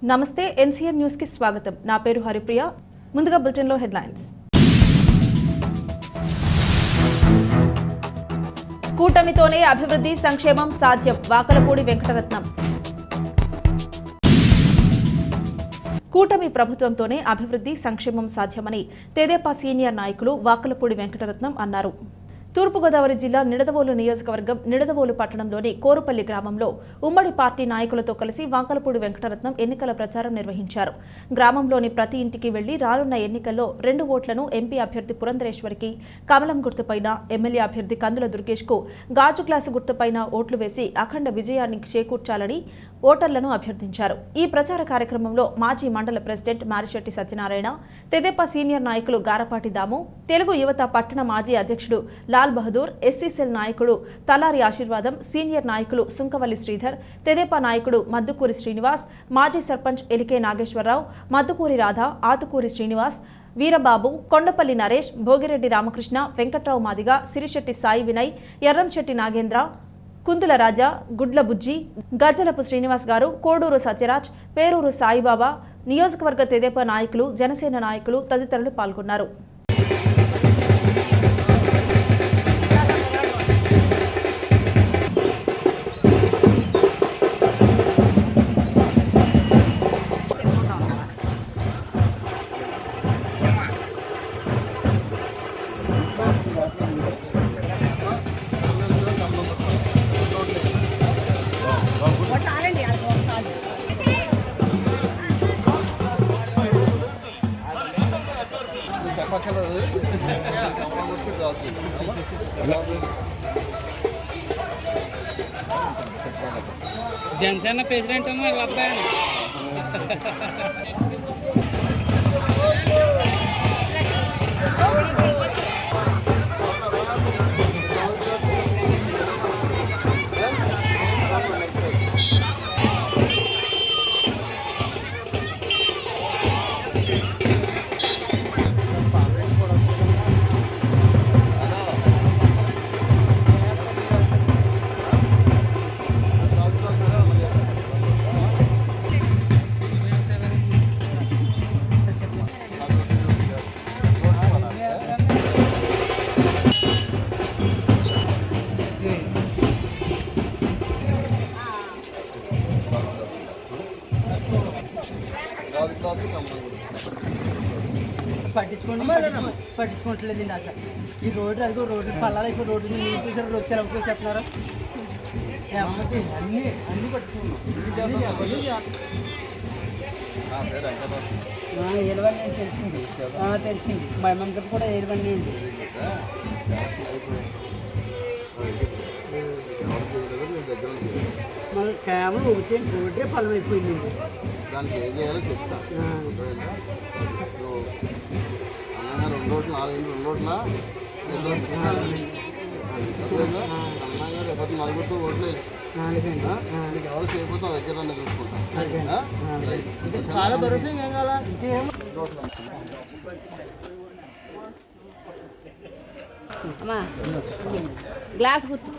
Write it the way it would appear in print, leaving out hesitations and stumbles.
నమస్తే NCN news కి స్వాగతం. నా పేరు హరిప్రియ. ముందుగా బులెటిన్ లో హెడ్లైన్స్. కూటమితోనే అభివృద్ధి సంక్షేమం సాధ్యం. వాకలపూడి వెంకటరత్నం. కూటమి ప్రభుత్వంతోనే అభివృద్ధి సంక్షేమం సాధ్యమని తెదేపా సీనియర్ నాయకులు వాకలపూడి వెంకటరత్నం అన్నారు. తూర్పుగోదావరి జిల్లా నిడదవోలు నియోజకవర్గం నిడదవోలు పట్టణంలోని కోరుపల్లి గ్రామంలో ఉమ్మడి పార్టీ నాయకులతో కలిసి వాకలపూడి వెంకటరత్నం ఎన్నికల ప్రచారం నిర్వహించారు. గ్రామంలోని ప్రతి ఇంటికి వెళ్లి రానున్న ఎన్నికల్లో 2 ఓట్లను ఎంపీ అభ్యర్థి పురంధరేశ్వరికి, కమలం గుర్తుపైన ఎమ్మెల్యే అభ్యర్థి కందుల దుర్గేష్ కు గాజు గ్లాసు గుర్తుపైన ఓట్లు వేసి అఖండ విజయాన్ని చేకూర్చాలని ఓటర్లను అభ్యర్థించారు. ఈ ప్రచార కార్యక్రమంలో మాజీ మండల ప్రెసిడెంట్ మారిశెట్టి సత్యనారాయణ, తెదేపా సీనియర్ నాయకులు గారపాటి దాము, తెలుగు యువత పట్టణ మాజీ అధ్యక్షుడు లాల్ బహదూర్, ఎస్సీ సెల్ నాయకుడు తలారి ఆశీర్వాదం, సీనియర్ నాయకులు సుంకవల్లి శ్రీధర్, తెదేపా నాయకుడు మద్దుకూరి శ్రీనివాస్, మాజీ సర్పంచ్ ఎలికే నాగేశ్వరరావు, మద్దుకూరి రాధ, ఆతుకూరి శ్రీనివాస్, వీరబాబు, కొండపల్లి నరేష్, భోగిరెడ్డి రామకృష్ణ, వెంకట్రావు మాదిగ, సిరిశెట్టి సాయి వినయ్, ఎర్రంశెట్టి నాగేంద్ర, కుందుల రాజా, గుడ్ల బుజ్జి, గజ్జలపు శ్రీనివాస్ గారు, కోడూరు సత్యరాజ్, పేరూరు సాయిబాబా, నియోజకవర్గ తెదేపా నాయకులు, జనసేన నాయకులు తదితరులు పాల్గొన్నారు. జనసేన ప్రెసిడెంట్ మరి అబ్బాయి పట్టించుకోవట్లేదండి అసలు. ఈ రోడ్లు అదిగో రోడ్లు పల్లాలి, ఇప్పుడు రోడ్లు మీరు చూసారు, రోడ్డు చాలా చేస్తున్నారు. అన్నీ పట్టుకున్నాం. ఏలువన్నీ అని తెలిసింది, తెలిసింది. మా అమ్మకి కూడా ఏలువన్నీ అండి. మన కేవలం ఒకటే రోడ్డే ఫలం అయిపోయిందండి. దానికి ఏం చేయాలో చెప్తా. 2 రోడ్లు 2 రోడ్ల అన్నయ్య రేపటి 4 ఓట్లు నీకు ఎవరు చేయకపోతే దగ్గర చూసుకుంటా. చాలా భరోసా ఏం కావాలా ఇంకేం గ్లాస్ గుర్తు